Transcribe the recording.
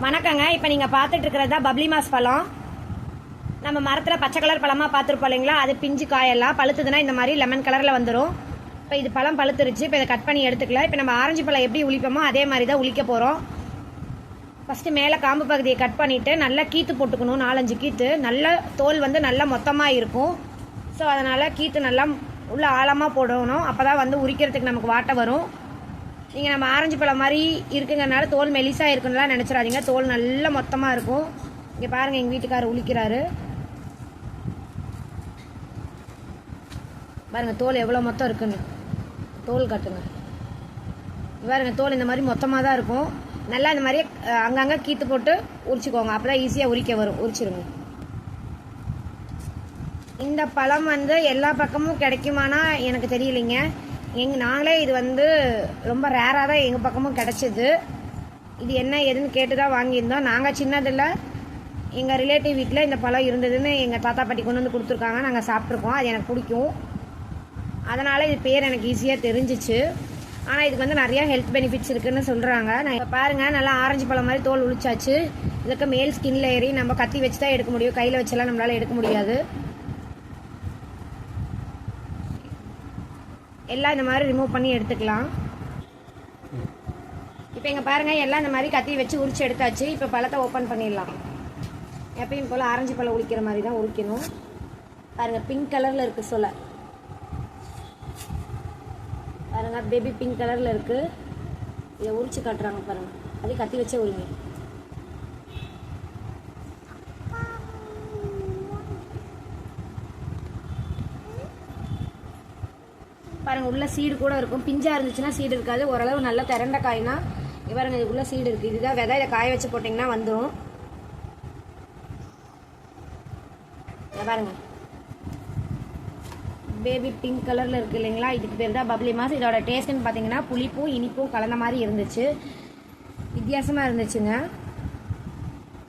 வணக்கங்க. இப்போ நீங்கள் பார்த்துட்டு இருக்கிறது தான் பப்ளி மாஸ் பழம். நம்ம மரத்தில் பச்சை கலர் பழமாக பார்த்துருப்போம் இல்லைங்களா, அது பிஞ்சு காயெல்லாம் பழுத்துதுன்னா இந்த மாதிரி லெமன் கலரில் வந்துடும். இப்போ இது பழம் பழுத்துருச்சு. இப்போ இதை கட் பண்ணி எடுத்துக்கலாம். இப்போ நம்ம ஆரஞ்சு பழம் எப்படி உளிப்போமோ அதே மாதிரி தான் உளிக்க போகிறோம். ஃபஸ்ட்டு மேலே காம்பு பகுதியை கட் பண்ணிவிட்டு நல்லா கீத்து போட்டுக்கணும். 4-5 கீத்து. நல்ல தோல் வந்து நல்லா மொத்தமாக இருக்கும். ஸோ அதனால் கீத்து நல்லா உள்ள ஆழமாக போடணும். அப்போ தான் வந்து உரிக்கிறதுக்கு நமக்கு வாட்டை வரும். நீங்கள் நம்ம ஆரஞ்சு பழம் மாதிரி இருக்குங்கிறனால தோல் மெலிசாக இருக்குன்னுலாம் நினச்சிடாதீங்க. தோல் நல்லா மொத்தமாக இருக்கும். இங்கே பாருங்கள், எங்கள் வீட்டுக்காரர் உளிக்கிறாரு பாருங்கள், தோல் எவ்வளோ மொத்தம் இருக்குன்னு. தோல் காட்டுங்க. பாருங்கள், தோல் இந்த மாதிரி மொத்தமாக தான் இருக்கும். நல்லா இந்த மாதிரி அங்கங்கே கீத்து போட்டு உரிச்சிக்கோங்க. அப்போ தான் ஈஸியாக உரிக்க வரும். உரிச்சிருங்க. இந்த பழம் வந்து எல்லா பக்கமும் கிடைக்குமானா எனக்கு தெரியலைங்க. நாங்களே இது வந்து ரொம்ப ரேராக தான் எங்கள் பக்கமும் கிடச்சிது. இது என்ன ஏதுன்னு கேட்டு தான் வாங்கியிருந்தோம். நாங்கள் சின்னதில் எங்கள் ரிலேட்டிவ் வீட்டில் இந்த பழம் இருந்ததுன்னு எங்கள் தாத்தா பாட்டி கொண்டு வந்து கொடுத்துருக்காங்க. நாங்கள் சாப்பிட்ருக்கோம். அது எனக்கு பிடிக்கும். அதனால் இது பேர் எனக்கு ஈஸியாக தெரிஞ்சிச்சு. ஆனால் இதுக்கு வந்து நிறையா ஹெல்த் பெனிஃபிட்ஸ் இருக்குதுன்னு சொல்கிறாங்க. நான் இப்போ பாருங்கள், நல்லா ஆரஞ்சு பழம் மாதிரி தோல் உளிச்சாச்சு. இதுக்கு மேல் ஸ்கின்ல ஏறி நம்ம கத்தி வச்சு தான் எடுக்க முடியும். கையில் வச்செல்லாம் நம்மளால் எடுக்க முடியாது. எல்லாம் இந்த மாதிரி ரிமூவ் பண்ணி எடுத்துக்கலாம். இப்போ இங்கே பாருங்கள், எல்லாம் இந்த மாதிரி கத்தி வச்சு உரிச்சு எடுத்தாச்சு. இப்போ பழத்தை ஓப்பன் பண்ணிடலாம். எப்பயும் போல் ஆரஞ்சு பழம் உரிக்கிற மாதிரி தான் உரிக்கணும். பாருங்கள், பிங்க் கலரில் இருக்குது. சொல்ல பாருங்கள், பேபி பிங்க் கலரில் இருக்குது. இதை உரிச்சு காட்டுறாங்க பாருங்கள். அதே கத்தி வச்சே உரிங்க. பாருங்கள், உள்ள சீடு கூட இருக்கும். பிஞ்சாக இருந்துச்சுன்னா சீடு இருக்காது. ஓரளவு நல்லா திரண்ட காய்னா பாருங்க, இதுக்குள்ள சீடு இருக்குது. இதுதான் விதை. இதை காய வச்சு போட்டிங்கன்னா வந்துடும். பாருங்க, பேபி பிங்க் கலரில் இருக்குது இல்லைங்களா, இதுக்கு பேர் தான் பப்ளி மாஸ். இதோட டேஸ்ட்டுன்னு பார்த்தீங்கன்னா புளிப்பும் இனிப்பும் கலந்த மாதிரி இருந்துச்சு. வித்தியாசமாக இருந்துச்சுங்க.